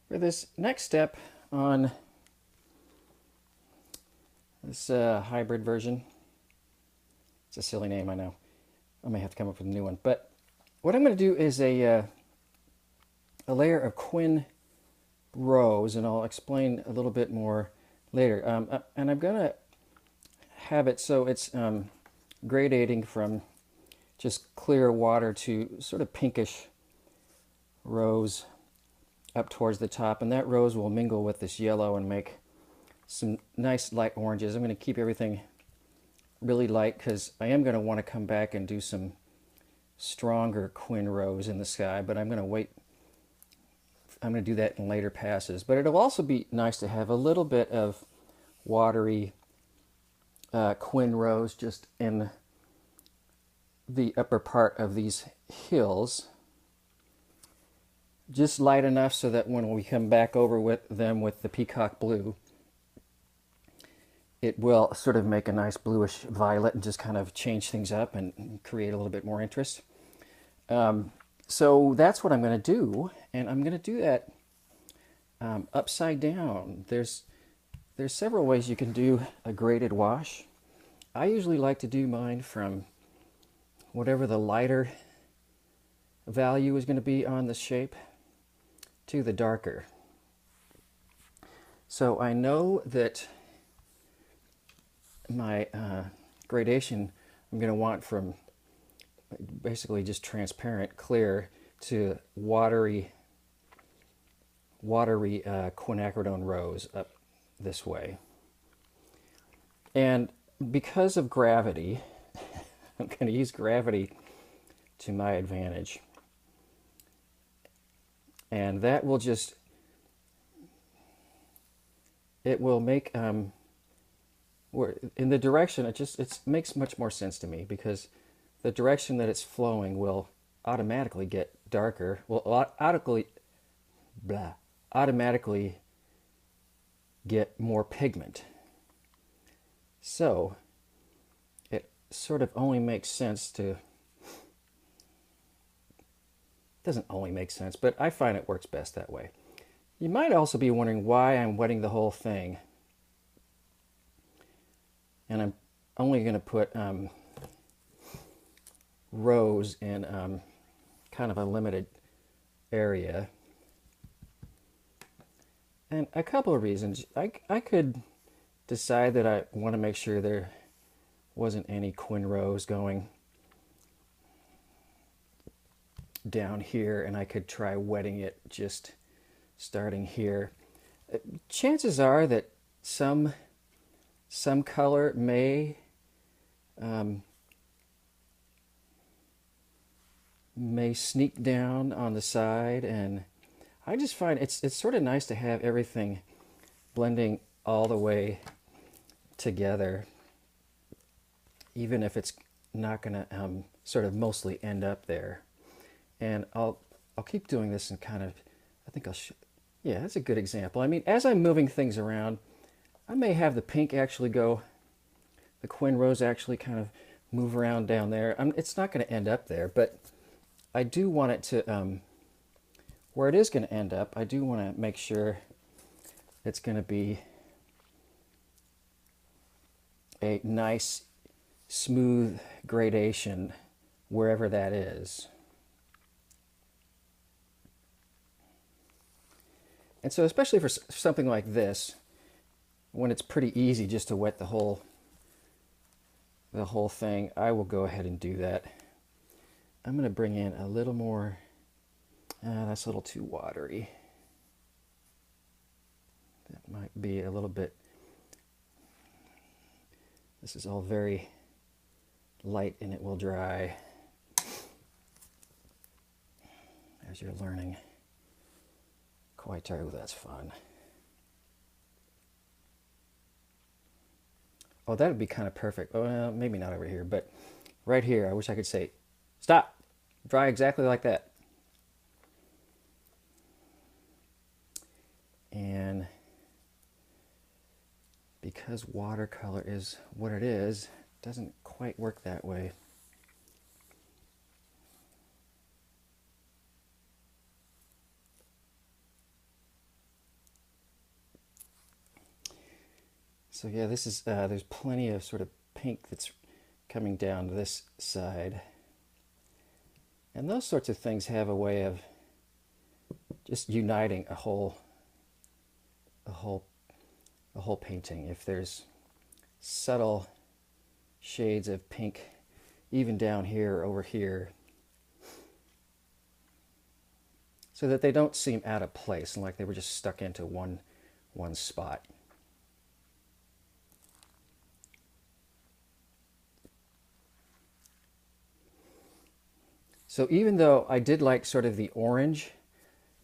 For this next step on this hybrid version, it's a silly name, I know. I may have to come up with a new one. But what I'm going to do is a layer of Quinn rose, and I'll explain a little bit more later. And I'm going to have it so it's gradating from just clear water to sort of pinkish rose up towards the top, and that rose will mingle with this yellow and make some nice light oranges. I'm going to keep everything really light because I am going to want to come back and do some stronger Quinn rose in the sky, but I'm going to wait. I'm going to do that in later passes. But it'll also be nice to have a little bit of watery Quinn rose just in the upper part of these hills, just light enough so that when we come back over with them with the peacock blue, it will sort of make a nice bluish violet and just kind of change things up and create a little bit more interest. So that's what I'm going to do, and I'm going to do that upside down. There's several ways you can do a graded wash. I usually like to do mine from whatever the lighter value is going to be on the shape to the darker. So I know that my gradation I'm going to want from basically just transparent clear to watery quinacridone rose up this way. And because of gravity, I'm going to use gravity to my advantage. And that will just, it will make, in the direction, it makes much more sense to me because the direction that it's flowing will automatically get darker, will automatically get more pigment. So it sort of only makes sense to, doesn't only make sense, but I find it works best that way. You might also be wondering why I'm wetting the whole thing. And I'm only going to put rose in kind of a limited area. And a couple of reasons. I could decide that I want to make sure there wasn't any Quinn rose going down here, and I could try wetting it just starting here. Chances are that some color may sneak down on the side, and I just find it's sort of nice to have everything blending all the way together, even if it's not going to sort of mostly end up there. And I'll keep doing this and kind of, I think yeah, that's a good example. I mean, as I'm moving things around, I may have the pink actually go, the Quinn rose actually kind of move around down there. It's not going to end up there, but I do want it to, where it is going to end up, I do want to make sure it's going to be a nice, smooth gradation wherever that is. And so especially for something like this, when it's pretty easy just to wet the whole thing, I will go ahead and do that. I'm going to bring in a little more, that's a little too watery. That might be a little bit, this is all very light and it will dry as you're learning. Quite terrible, that's fun. Oh, that would be kind of perfect. Well, maybe not over here, but right here, I wish I could say, stop, dry exactly like that. And because watercolor is what it is, it doesn't quite work that way. So yeah, this is there's plenty of sort of pink that's coming down this side. And those sorts of things have a way of just uniting a whole painting. If there's subtle shades of pink even down here or over here, so that they don't seem out of place and like they were just stuck into one spot. So even though I did like sort of the orange,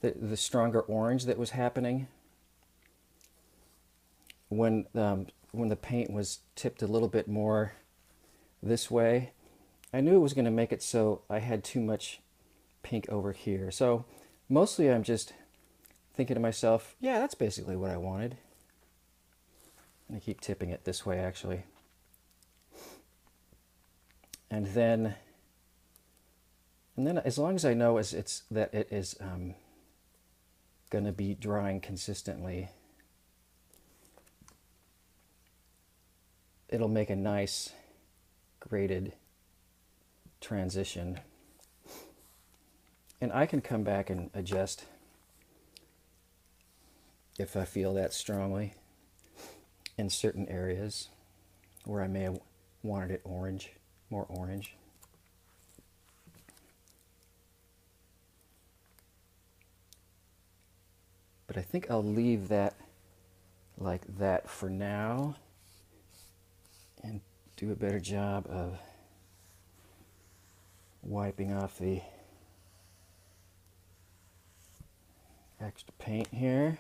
the stronger orange that was happening when the paint was tipped a little bit more this way, I knew it was going to make it so I had too much pink over here. So mostly I'm just thinking to myself, yeah, that's basically what I wanted. And I keep tipping it this way actually. And then as long as I know that it is going to be drying consistently, it'll make a nice graded transition. And I can come back and adjust if I feel that strongly in certain areas where I may have wanted it orange, more orange. But I think I'll leave that like that for now and do a better job of wiping off the extra paint here.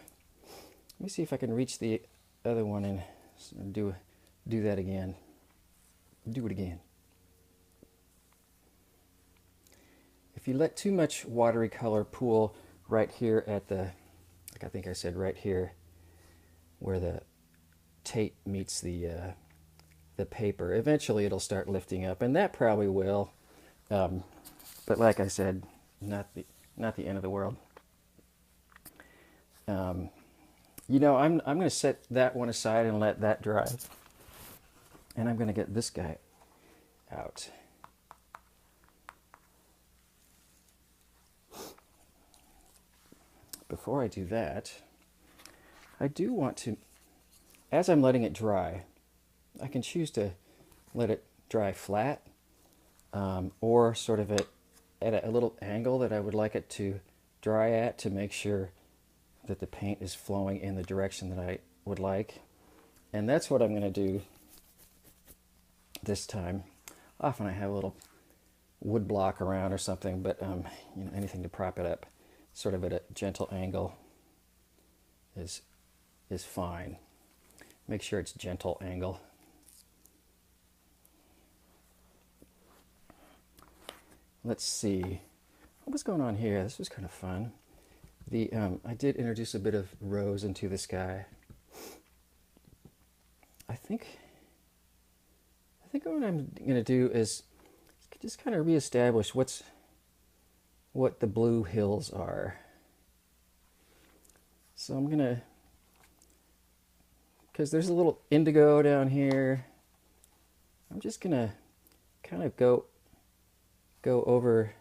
Let me see if I can reach the other one and do that again. Do it again. If you let too much watery color pool right here at the, like I think I said right here, where the tape meets the paper, eventually it'll start lifting up, and that probably will. But like I said, not the end of the world. You know, I'm going to set that one aside and let that dry, and I'm going to get this guy out. Before I do that, I do want to, as I'm letting it dry, I can choose to let it dry flat, or sort of at a little angle that I would like it to dry at, to make sure that the paint is flowing in the direction that I would like. And that's what I'm going to do this time. Often I have a little wood block around or something, but you know, anything to prop it up sort of at a gentle angle is fine. Make sure it's gentle angle. Let's see what was going on here. This was kind of fun. I did introduce a bit of rose into the sky. I think what I'm going to do is just kind of reestablish what the blue hills are. So I'm going to, because there's a little indigo down here, I'm just going to kind of go over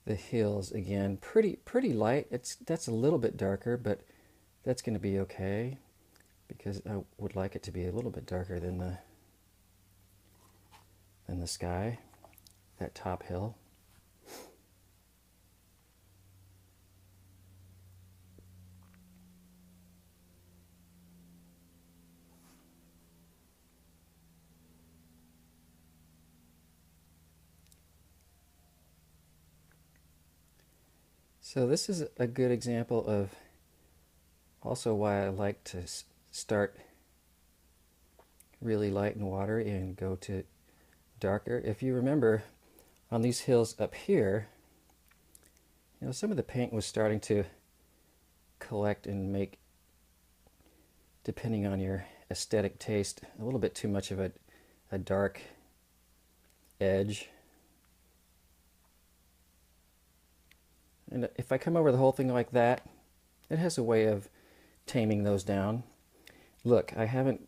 the hills again, pretty light. That's a little bit darker, but that's going to be okay, because I would like it to be a little bit darker than the sky, that top hill. So this is a good example of also why I like to start really light and watery and go to darker. If you remember, on these hills up here, you know, some of the paint was starting to collect and make, depending on your aesthetic taste, a little bit too much of a dark edge. And if I come over the whole thing like that, it has a way of taming those down. Look, I haven't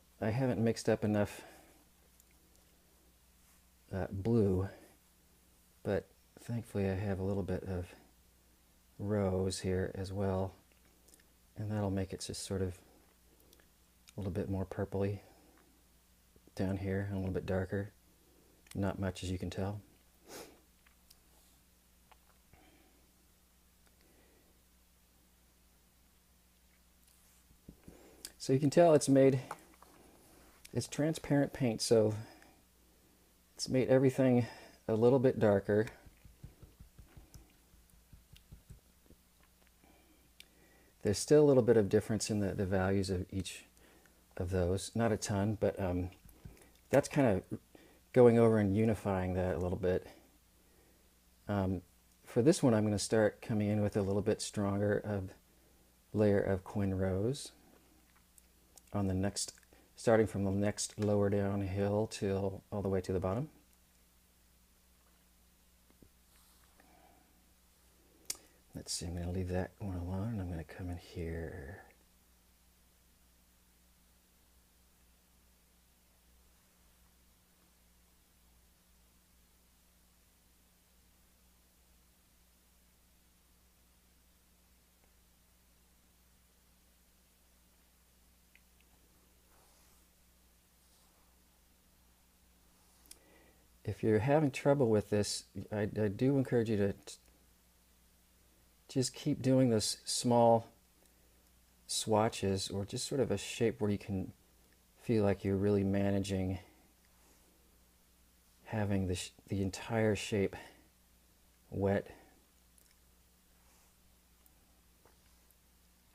mixed up enough blue, but thankfully I have a little bit of rose here as well, and that'll make it just sort of a little bit more purpley down here, and a little bit darker. Not much, as you can tell. So you can tell it's transparent paint, so it's made everything a little bit darker. There's still a little bit of difference in the values of each of those. Not a ton, but that's kind of going over and unifying that a little bit. For this one, I'm going to start coming in with a little bit stronger of layer of Quin Rose on the next, starting from the next lower downhill till all the way to the bottom. Let's see, I'm going to leave that one alone, and I'm going to come in here. If you're having trouble with this, I do encourage you to just keep doing this small swatches, or just sort of a shape where you can feel like you're really managing having the entire shape wet.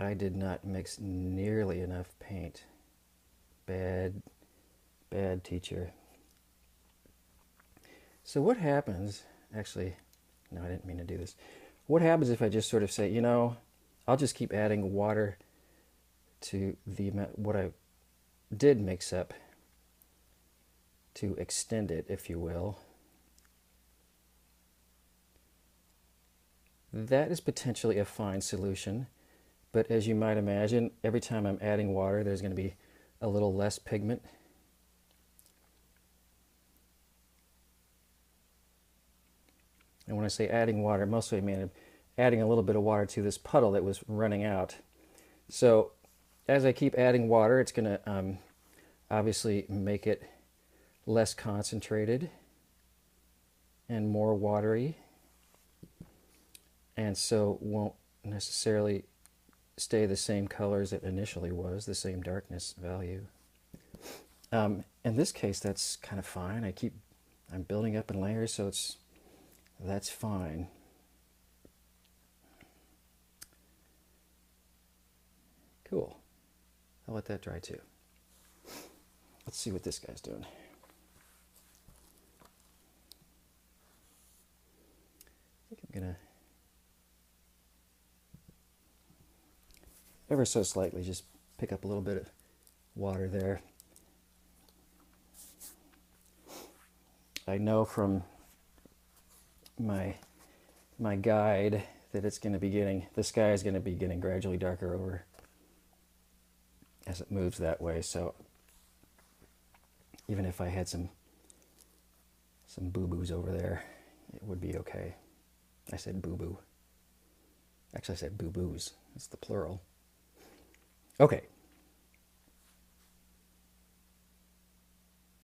I did not mix nearly enough paint. Bad teacher. So what happens, actually, no, I didn't mean to do this. What happens if I just sort of say, you know, I'll just keep adding water to the what I did mix up to extend it, if you will. That is potentially a fine solution, but as you might imagine, every time I'm adding water, there's going to be a little less pigment. And when I say adding water, mostly I mean adding a little bit of water to this puddle that was running out. So as I keep adding water, it's going to obviously make it less concentrated and more watery, and so won't necessarily stay the same color as it initially was, the same darkness value. In this case, that's kind of fine. I'm building up in layers, so that's fine. Cool. I'll let that dry too. Let's see what this guy's doing. I think I'm gonna ever so slightly just pick up a little bit of water there. I know from my guide that it's going to be the sky is going to be getting gradually darker over as it moves that way. So even if I had some boo-boos over there, it would be okay. I said boo-boo. Actually, I said boo-boos. It's the plural. Okay,